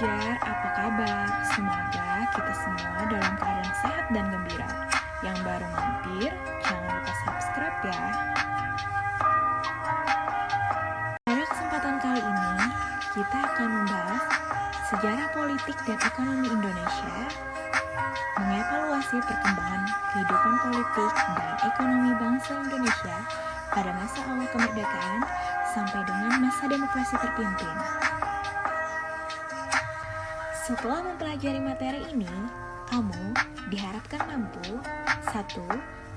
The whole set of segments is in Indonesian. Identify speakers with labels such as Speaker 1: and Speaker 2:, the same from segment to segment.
Speaker 1: Fajar, apa kabar? Semoga kita semua dalam keadaan sehat dan gembira. Yang baru mampir, jangan lupa subscribe ya. Pada kesempatan kali ini, kita akan membahas sejarah politik dan ekonomi Indonesia, mengevaluasi perkembangan kehidupan politik dan ekonomi bangsa Indonesia pada masa awal kemerdekaan sampai dengan masa demokrasi terpimpin. Setelah mempelajari materi ini, kamu diharapkan mampu 1.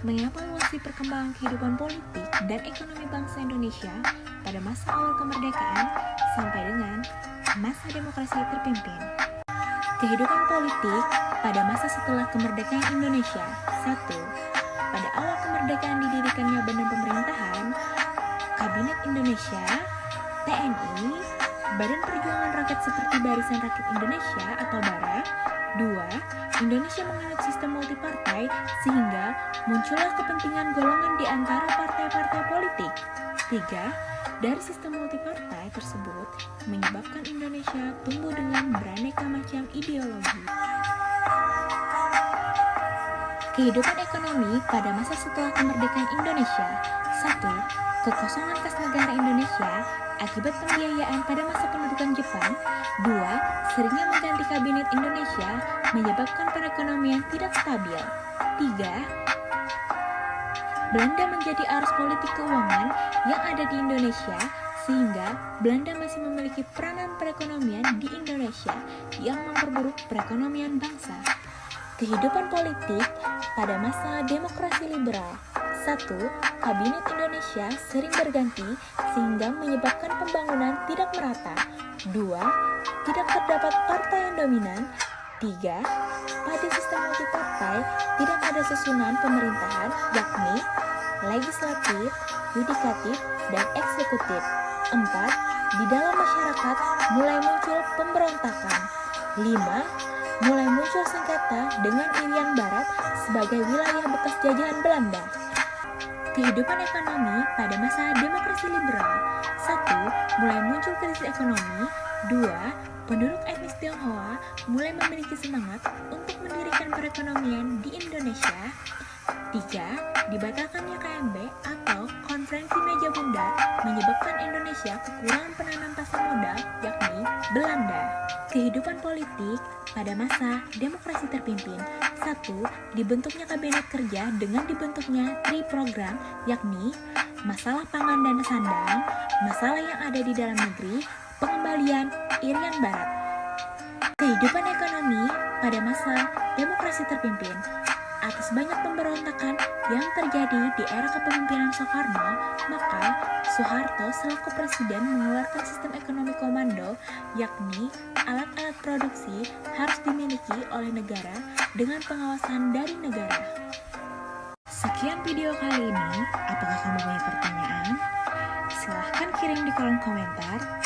Speaker 1: Mengevaluasi perkembangan kehidupan politik dan ekonomi bangsa Indonesia pada masa awal kemerdekaan sampai dengan masa demokrasi terpimpin. Kehidupan politik pada masa setelah kemerdekaan Indonesia. 1. Pada awal kemerdekaan didirikannya Badan Pemerintahan, Kabinet Indonesia, TNI, Badan Perjuangan Rakyat seperti Barisan Rakyat Indonesia atau BARA. 2. Indonesia menganut sistem multipartai sehingga muncullah kepentingan golongan di antara partai-partai politik. 3. Dari sistem multipartai tersebut menyebabkan Indonesia tumbuh dengan beraneka macam ideologi. Kehidupan ekonomi pada masa setelah kemerdekaan Indonesia. 1. Kekosongan kas negara Indonesia akibat pembiayaan pada masa pendudukan Jepang. 2. Seringnya mengganti kabinet Indonesia menyebabkan perekonomian tidak stabil. 3. Belanda menjadi arus politik keuangan yang ada di Indonesia sehingga Belanda masih memiliki peranan perekonomian di Indonesia yang memperburuk perekonomian bangsa. Kehidupan politik pada masa demokrasi liberal. 1. Kabinet Indonesia sering berganti sehingga menyebabkan pembangunan tidak merata. 2. Tidak terdapat partai yang dominan. 3. Pada sistem multipartai tidak ada susunan pemerintahan yakni legislatif, yudikatif, dan eksekutif. 4. Di dalam masyarakat mulai muncul pemberontakan. 5. Mulai muncul sengketa dengan Irian Barat sebagai wilayah bekas jajahan Belanda. Kehidupan ekonomi pada masa demokrasi liberal. 1. Mulai muncul krisis ekonomi. 2. Penduduk etnis Tionghoa mulai memiliki semangat untuk mendirikan perekonomian di Indonesia. 3. Dibatalkannya KMB atau Konferensi Meja Bundar menyebabkan Indonesia kekurangan penanam pasar modal yakni Belanda. Kehidupan politik pada masa demokrasi terpimpin. 1. Dibentuknya kabinet kerja dengan dibentuknya tri-program yakni masalah pangan dan sandang, masalah yang ada di dalam negeri, pengembalian Irian Barat. Kehidupan ekonomi pada masa demokrasi terpimpin. Atas banyak pemberontakan yang terjadi di era kepemimpinan Soekarno, maka Soeharto selaku presiden mengeluarkan sistem ekonomi komando, yakni alat-alat produksi harus dimiliki oleh negara dengan pengawasan dari negara. Sekian video kali ini, apakah kamu punya pertanyaan? Silahkan kirim di kolom komentar.